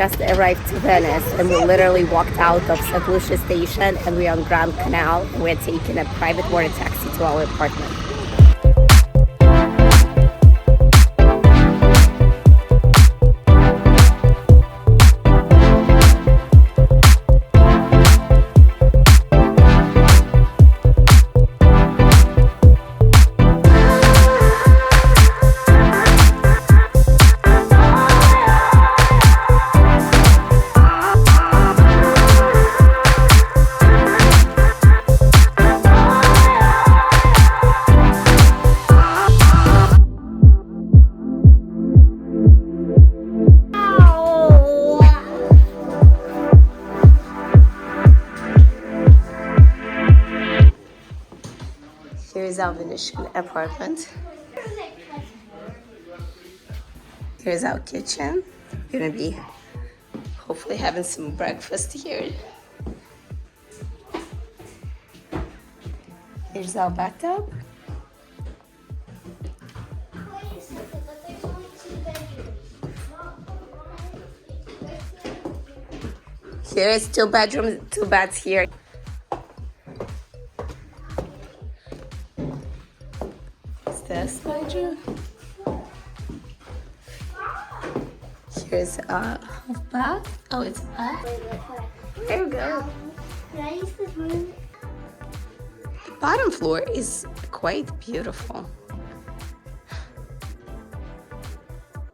just arrived to Venice and we literally walked out of St. Lucia station and we're on Grand Canal. We're taking a private water taxi to our apartment. Here's our Venetian apartment. Here's our kitchen. We're gonna be hopefully having some breakfast here. Here's our bathtub. Here is 2 bedrooms, 2 beds here. This bedroom. Here's a half bath. Oh, it's a bath. There we go. Can I use this room? The bottom floor is quite beautiful.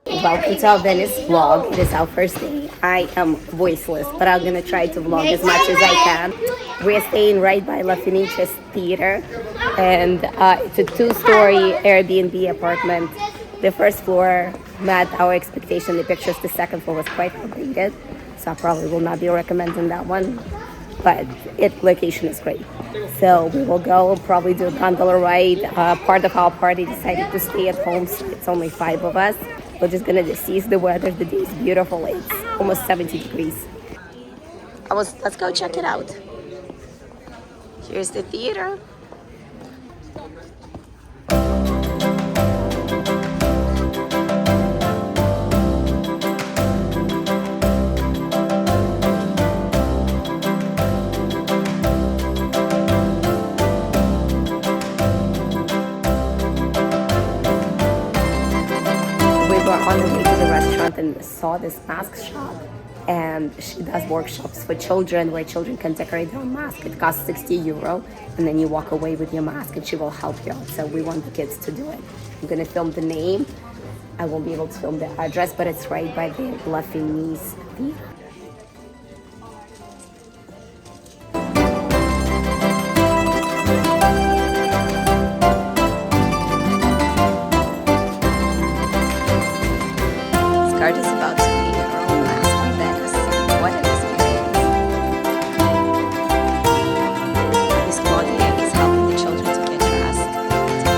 Welcome to our Venice vlog. It is our first day. I am voiceless, but I'm gonna try to vlog as much as I can. We're staying right by La Fenice's theater, and it's a 2-story Airbnb apartment. The first floor met our expectation. The pictures, the second floor was quite outdated, so I probably will not be recommending that one, but its location is great. So we will go probably do a gondola ride. Part of our party decided to stay at home, so it's only 5 of us. We're just gonna seize the weather. The day is beautiful. It's almost 70 degrees. Let's go check it out. Here's the theater. On the way to the restaurant and saw this mask shop, and she does workshops for children where children can decorate their own mask. It costs €60 and then you walk away with your mask and she will help you out. So we want the kids to do it. I'm gonna film the name. I won't be able to film the address, but it's right by the La Fenice theater. Is about to leave her own mask in Venice. What an experience. Miss Claudia is helping the children to get dressed to make her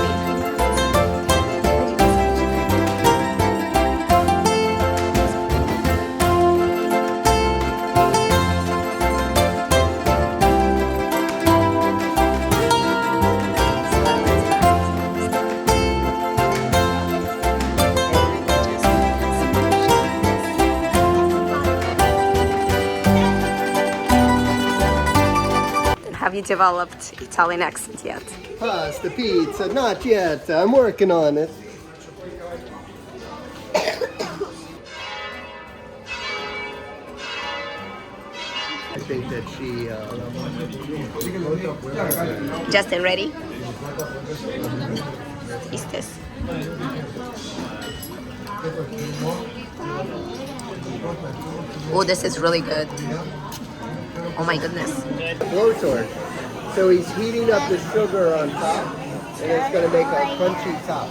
Have you developed Italian accent yet? Pasta, pizza, not yet. I'm working on it. I think that she... Justin, ready? Taste this. Oh, this is really good. Oh my goodness. Blowtorch. So he's heating up the sugar on top, and it's going to make a crunchy top.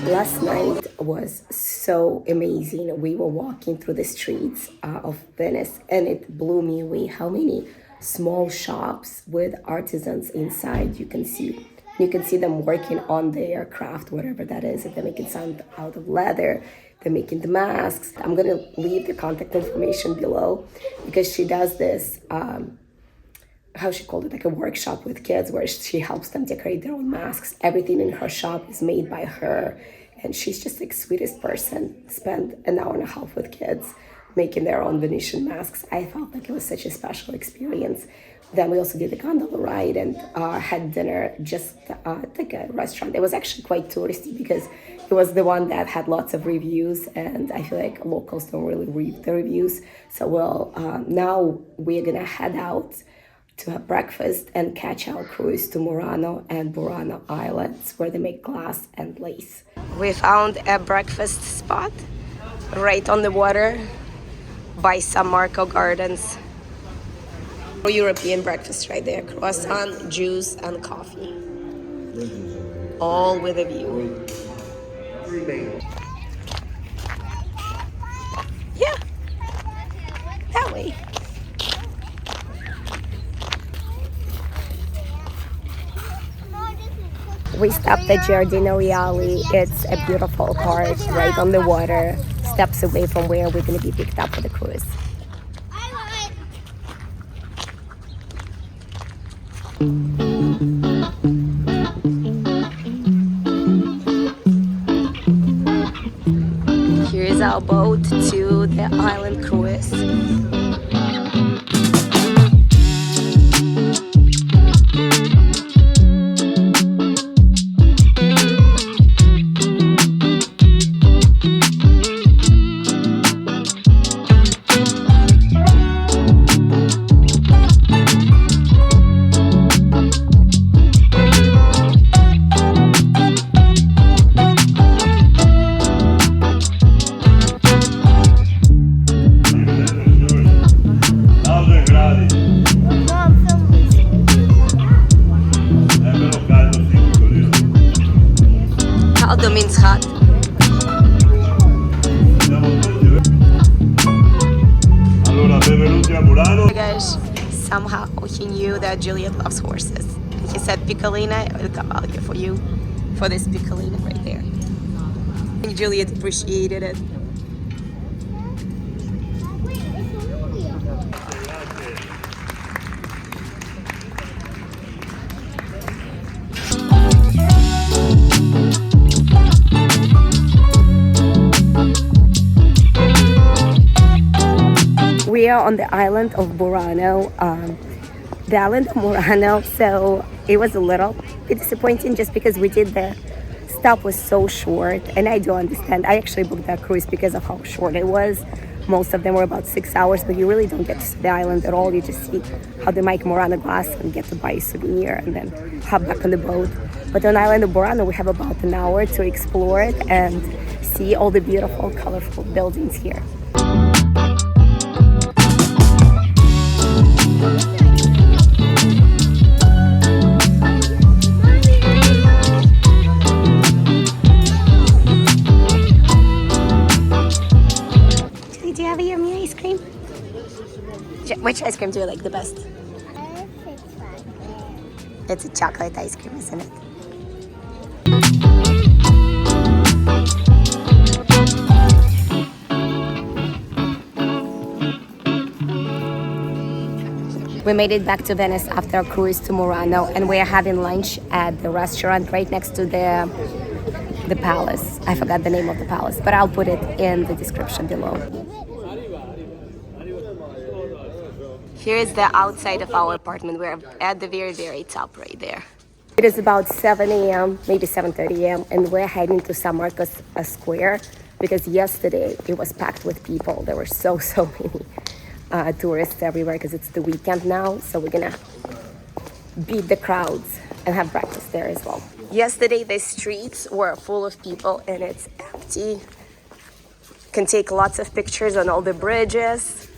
Last night was so amazing. We were walking through the streets of Venice, and it blew me away how many small shops with artisans inside you can see. You can see them working on their craft, whatever that is. If they're making something out of leather, they're making the masks. I'm gonna leave the contact information below because she does this, how she called it, like a workshop with kids where she helps them decorate their own masks. Everything in her shop is made by her. And she's just like sweetest person. Spent an hour and a half with kids. making their own Venetian masks. I felt like it was such a special experience. Then we also did the gondola ride and had dinner just at like a restaurant. It was actually quite touristy because it was the one that had lots of reviews, and I feel like locals don't really read the reviews. So now we're gonna head out to have breakfast and catch our cruise to Murano and Burano Islands, where they make glass and lace. We found a breakfast spot right on the water by San Marco Gardens. European breakfast right there. Croissant, juice, and coffee. All with a view. Yeah, that way. We stopped at Giardino Reale. It's a beautiful park right on the water, steps away from where we're going to be picked up for the cruise. Here's our boat to the island cruise. Means hot. Hey guys, somehow he knew that Juliet loves horses. He said Piccolina, I'll come out here for you for this Piccolina right there. I think Juliet appreciated it. We are on the island of Burano. The island of Murano, so it was a little bit disappointing just because the stop was so short, and I do understand. I actually booked that cruise because of how short it was. Most of them were about 6 hours, but you really don't get to see the island at all. You just see how they make Murano glass and get to buy a souvenir and then hop back on the boat. But on the island of Burano, we have about an hour to explore it and see all the beautiful, colorful buildings here. Do you have a yummy ice cream? Which ice cream do you like the best? It's a chocolate ice cream, isn't it? We made it back to Venice after a cruise to Murano, and we're having lunch at the restaurant right next to the palace. I forgot the name of the palace, but I'll put it in the description below. Here is the outside of our apartment. We're at the very, very top right there. It is about 7 a.m., maybe 7:30 a.m., and we're heading to San Marcos Square because yesterday it was packed with people. There were so many tourists everywhere because it's the weekend now, so we're gonna beat the crowds and have breakfast there as well. Yesterday the streets were full of people and it's empty. Can take lots of pictures on all the bridges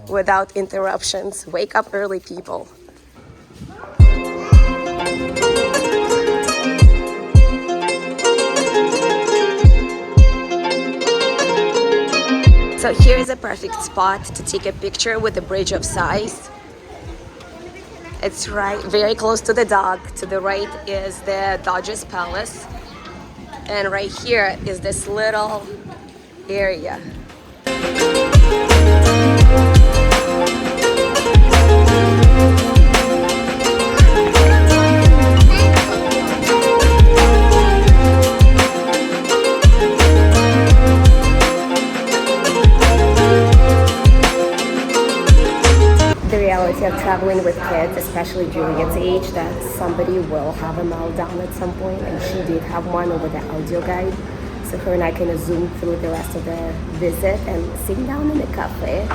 without interruptions. Wake up early, people. So here is a perfect spot to take a picture with the Bridge of Sighs. It's right very close to the dock. To the right is the Doge's Palace. And right here is this little area. concern with kids, especially Juliet's age, that somebody will have a meltdown at some point, and she did have one over the audio guide. So her and I kind of zoomed through the rest of the visit, and sitting down in the cafe,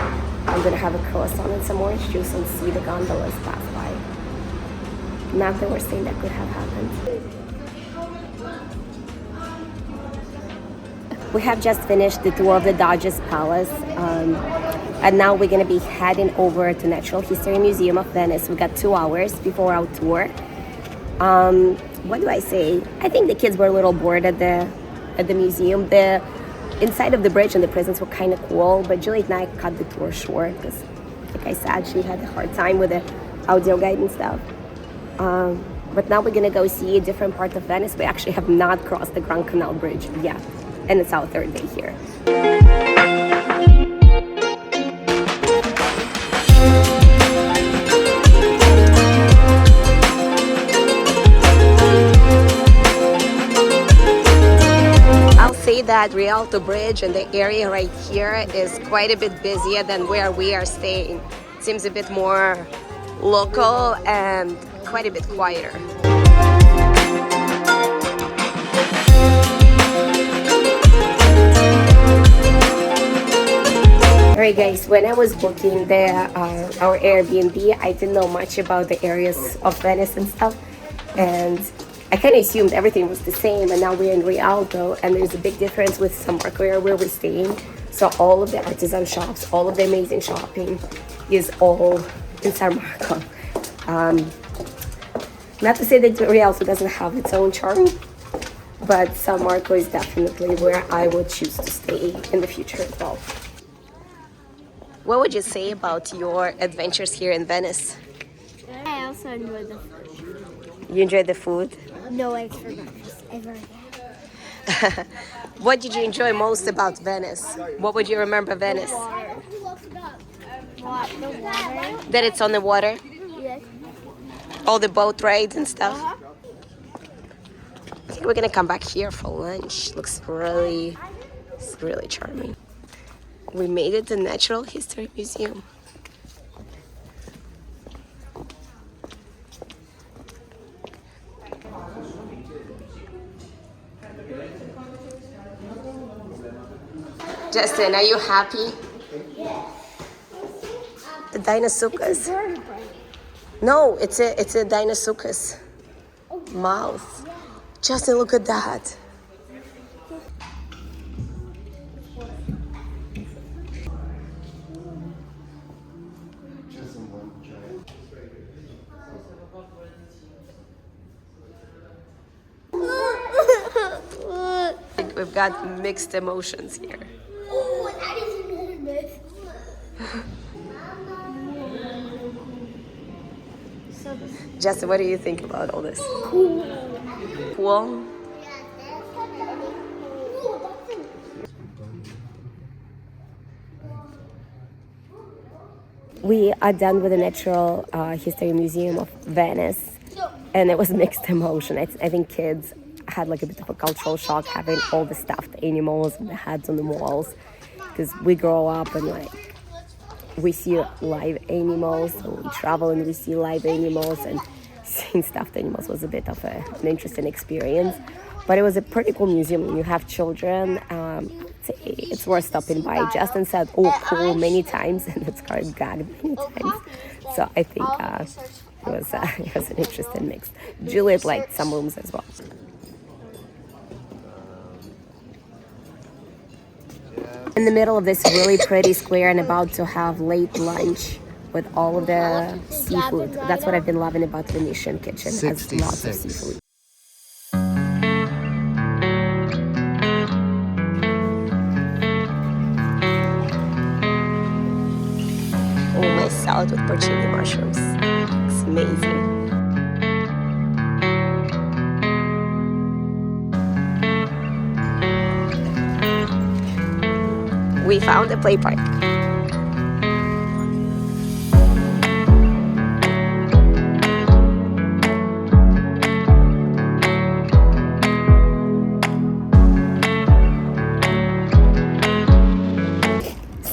I'm gonna have a croissant and some orange juice and see the gondolas pass by. Not the worst thing that could have happened. We have just finished the tour of the Dodgers Palace, and now we're going to be heading over to Natural History Museum of Venice. We got 2 hours before our tour. What do I say? I think the kids were a little bored at the museum. The inside of the bridge and the prisons were kind of cool, but Julie and I cut the tour short because, like I said, she had a hard time with the audio guide and stuff. But now we're going to go see a different part of Venice. We actually have not crossed the Grand Canal Bridge yet. And it's our 3rd day here. I'll say that Rialto Bridge and the area right here is quite a bit busier than where we are staying. It seems a bit more local and quite a bit quieter. Alright guys, when I was booking our Airbnb, I didn't know much about the areas of Venice and stuff, and I kind of assumed everything was the same, and now we're in Rialto, and there's a big difference with San Marco area where we're staying. So all of the artisan shops, all of the amazing shopping is all in San Marco. Not to say that Rialto doesn't have its own charm, but San Marco is definitely where I would choose to stay in the future as well. What would you say about your adventures here in Venice? I also enjoyed the food. You enjoyed the food? No eggs for breakfast ever again. What did you enjoy most about Venice? What would you remember Venice? Water. The water. That it's on the water? Yes. All the boat rides and stuff? I think we're gonna come back here for lunch. It's really charming. We made it to Natural History Museum. Justin, are you happy? The Dinosuchus. No, it's a Dinosuchus mouth. Justin, look at that. We've got mixed emotions here. Oh, that is enormous. Justin, what do you think about all this? Cool? We are done with the Natural History Museum of Venice, and it was mixed emotion. I think kids had like a bit of a cultural shock having all the stuffed animals and the heads on the walls, because we grow up and like we see live animals, so we travel and we see live animals, and seeing stuffed animals was a bit of an interesting experience. But it was a pretty cool museum. When you have children, it's worth stopping by. Justin said, "Oh, cool," many times, and it's called "God" many times. So I think it was an interesting mix. Juliet liked some rooms as well. In the middle of this really pretty square, and about to have late lunch with all of the seafood. That's what I've been loving about the Venetian kitchen. It has lots of seafood. Oh, my salad with porcini mushrooms. It's amazing. We found a play park.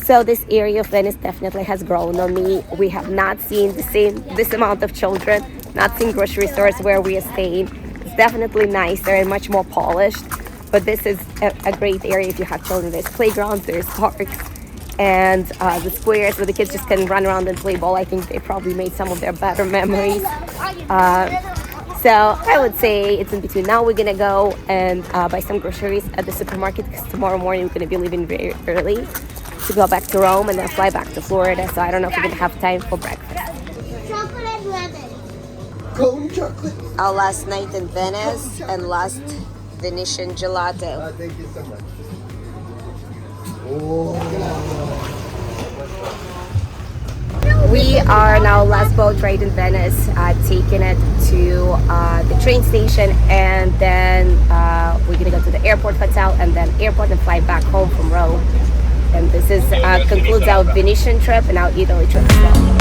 So this area of Venice definitely has grown on me. We have not seen this amount of children, not seen grocery stores where we are staying. It's definitely nicer and much more polished, but this is a great area if you have children. There's playgrounds, there's parks, and the squares where the kids just can run around and play ball. I think they probably made some of their better memories. So I would say it's in between. Now we're gonna go and buy some groceries at the supermarket because tomorrow morning we're gonna be leaving very early to go back to Rome and then fly back to Florida. So I don't know if we're gonna have time for breakfast. Chocolate and lemon. Cone chocolate. Our last night in Venice and last Venetian gelato. Thank you so much. Oh. We are now last boat ride in Venice, taking it to the train station, and then we're gonna go to the airport hotel and then airport and fly back home from Rome. And this is concludes our Venetian trip and our Italy trip as well.